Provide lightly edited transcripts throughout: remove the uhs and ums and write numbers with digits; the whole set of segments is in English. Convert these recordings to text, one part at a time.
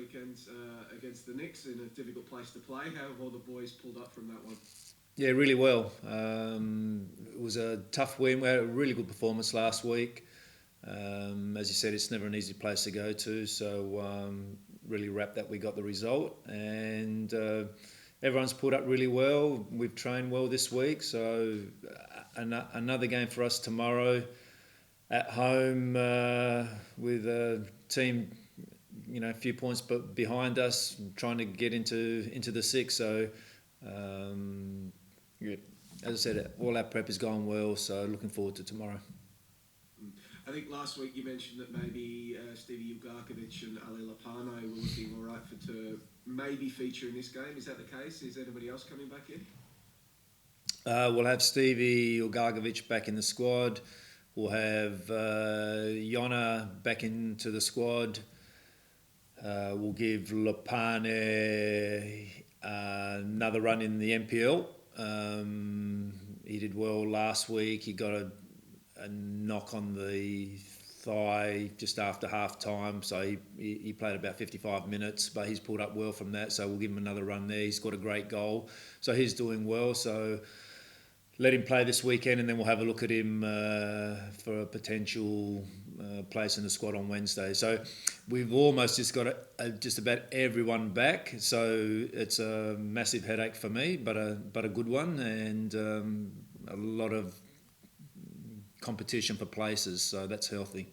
weekend against the Knicks in a difficult place to play. How have all the boys pulled up from that one? Yeah, really well. It was a tough win. We had a really good performance last week. As you said, it's never an easy place to go to, so really wrapped that we got the result. And everyone's pulled up really well. We've trained well this week, so another game for us tomorrow at home with a team, a few points behind us, trying to get into the six. So, yeah, as I said, all our prep has gone well. So looking forward to tomorrow. I think last week you mentioned that maybe Stevie Ugarkovic and Ali Lapano were looking all right to maybe feature in this game. Is that the case? Is anybody else coming back in? We'll have Stevie Ugarkovic back in the squad. We'll have Jona back into the squad. We'll give Lapane another run in the NPL. He did well last week. He got a knock on the thigh just after half time, so he played about 55 minutes, but he's pulled up well from that, so we'll give him another run there. He's got a great goal, so he's doing well. So let him play this weekend, and then we'll have a look at him for a potential place in the squad on Wednesday. So we've almost just got just about everyone back. So it's a massive headache for me, but a good one, and a lot of competition for places. So that's healthy.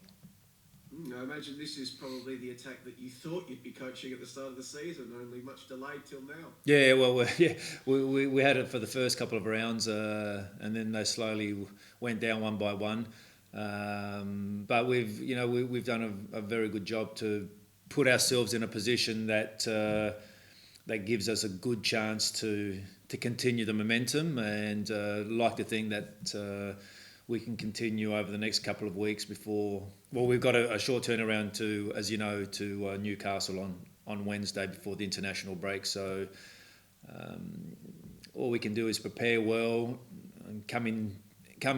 I imagine this is probably the attack that you thought you'd be coaching at the start of the season, only much delayed till now. Yeah, well, we had it for the first couple of rounds, and then they slowly went down one by one. But we've done a very good job to put ourselves in a position that gives us a good chance to continue the momentum, and like to think that we can continue over the next couple of weeks before. Well, we've got a short turnaround to Newcastle on Wednesday before the international break. So all we can do is prepare well and come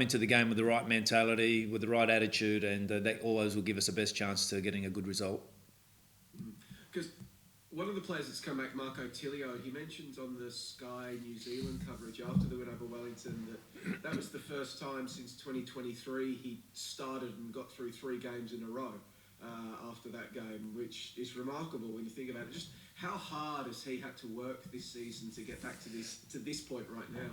into the game with the right mentality, with the right attitude, and that always will give us the best chance to getting a good result. Because one of the players that's come back, Marco Tilio, he mentioned on the Sky New Zealand coverage after the win over Wellington that was the first time since 2023 he started and got through 3 games in a row after that game, which is remarkable when you think about it. Just how hard has he had to work this season to get back to this point right now?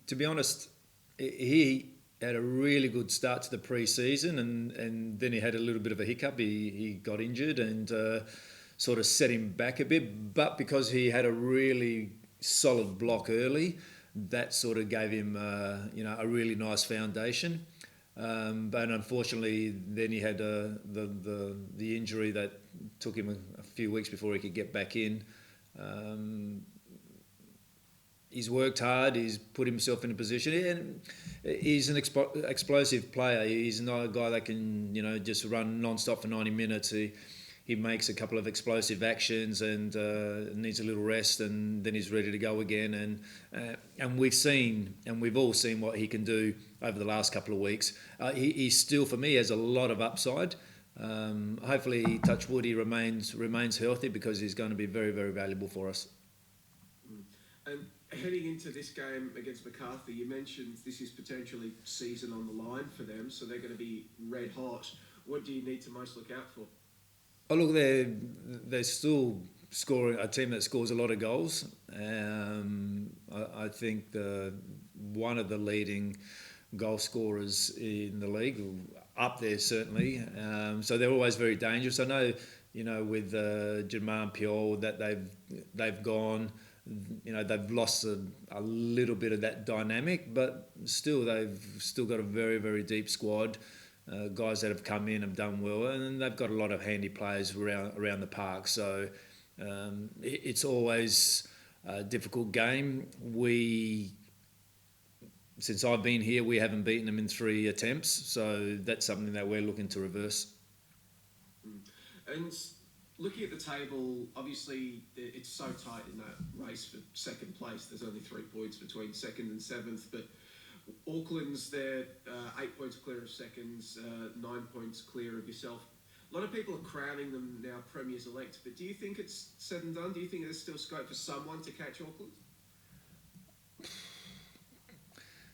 To be honest, he had a really good start to the pre-season, and then he had a little bit of a hiccup. He got injured and sort of set him back a bit. But because he had a really solid block early, that sort of gave him a really nice foundation. But unfortunately, then he had the injury that took him a few weeks before he could get back in. He's worked hard. He's put himself in a position, and he's an explosive player. He's not a guy that can, just run non-stop for 90 minutes. He makes a couple of explosive actions and needs a little rest, and then he's ready to go again. And we've all seen what he can do over the last couple of weeks. He still, for me, has a lot of upside. Hopefully, touch wood, he remains healthy, because he's going to be very, very valuable for us. And heading into this game against Macarthur, you mentioned this is potentially season on the line for them, so they're going to be red hot. What do you need to most look out for? Oh, look, they're still scoring, a team that scores a lot of goals. I think one of the leading goal scorers in the league, up there certainly. So they're always very dangerous. I know, with Jermaine Piol that they've gone. They've lost a little bit of that dynamic, but still they've still got a very, very deep squad. Guys that have come in have done well, and they've got a lot of handy players around the park. So it's always a difficult game. Since I've been here, we haven't beaten them in 3 attempts, so that's something that we're looking to reverse. And looking at the table, obviously it's so tight in that race for second place. There's only 3 points between second and 7th, but Auckland's there, 8 points clear of seconds, 9 points clear of yourself. A lot of people are crowning them now premiers-elect, but do you think it's said and done? Do you think there's still scope for someone to catch Auckland?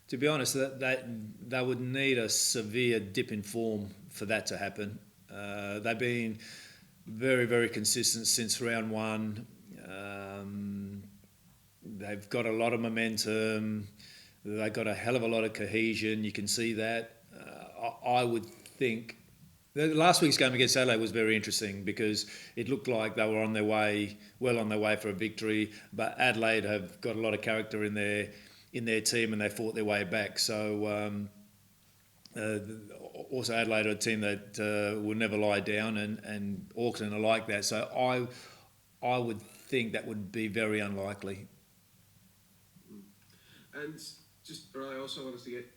To be honest, that would need a severe dip in form for that to happen. They've been very, very consistent since round one. They've got a lot of momentum. They've got a hell of a lot of cohesion. You can see that. I would think last week's game against Adelaide was very interesting because it looked like they were well on their way for a victory. But Adelaide have got a lot of character in their team, and they fought their way back. So also Adelaide are a team that will never lie down, and Auckland are like that. So I would think that would be very unlikely. And I also wanted to get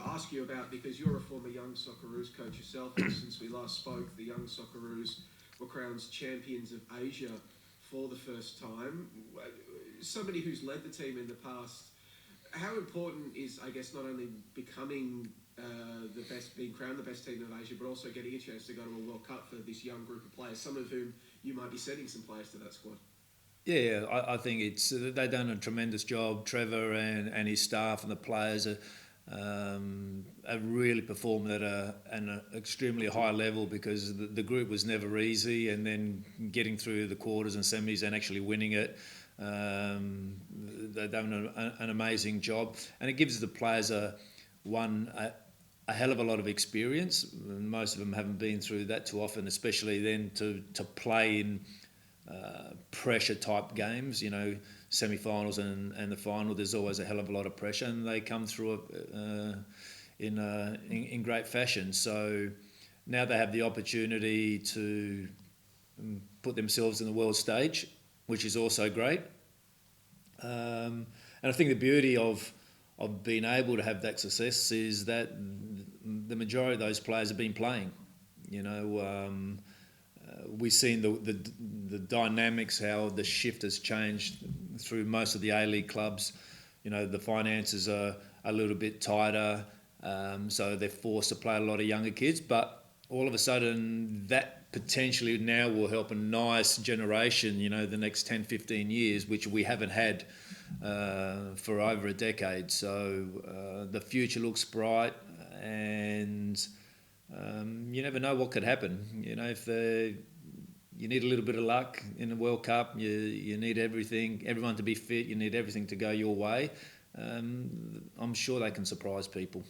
ask you about, because you're a former young Socceroos coach yourself, and since we last spoke, the young Socceroos were crowned champions of Asia for the first time. Somebody who's led the team in the past, how important is, I guess, not only becoming being crowned the best team of Asia, but also getting a chance to go to a World Cup for this young group of players, some of whom you might be sending some players to that squad? Yeah, I think they've done a tremendous job. Trevor and his staff and the players have really performed at an extremely high level, because the group was never easy, and then getting through the quarters and semis and actually winning it. They've done an amazing job, and it gives the players a hell of a lot of experience. Most of them haven't been through that too often, especially then to play in pressure type games, semi-finals and the final. There's always a hell of a lot of pressure, and they come through it in great fashion. So now they have the opportunity to put themselves in the world stage, which is also great. And I think the beauty of being able to have that success is that the majority of those players have been playing. We've seen the dynamics, how the shift has changed through most of the A-League clubs. The finances are a little bit tighter, so they're forced to play a lot of younger kids. But all of a sudden, that potentially now will help a nice generation, the next 10, 15 years, which we haven't had for over a decade. So the future looks bright, and you never know what could happen. If you need a little bit of luck in the World Cup, you need everyone to be fit, you need everything to go your way. I'm sure they can surprise people.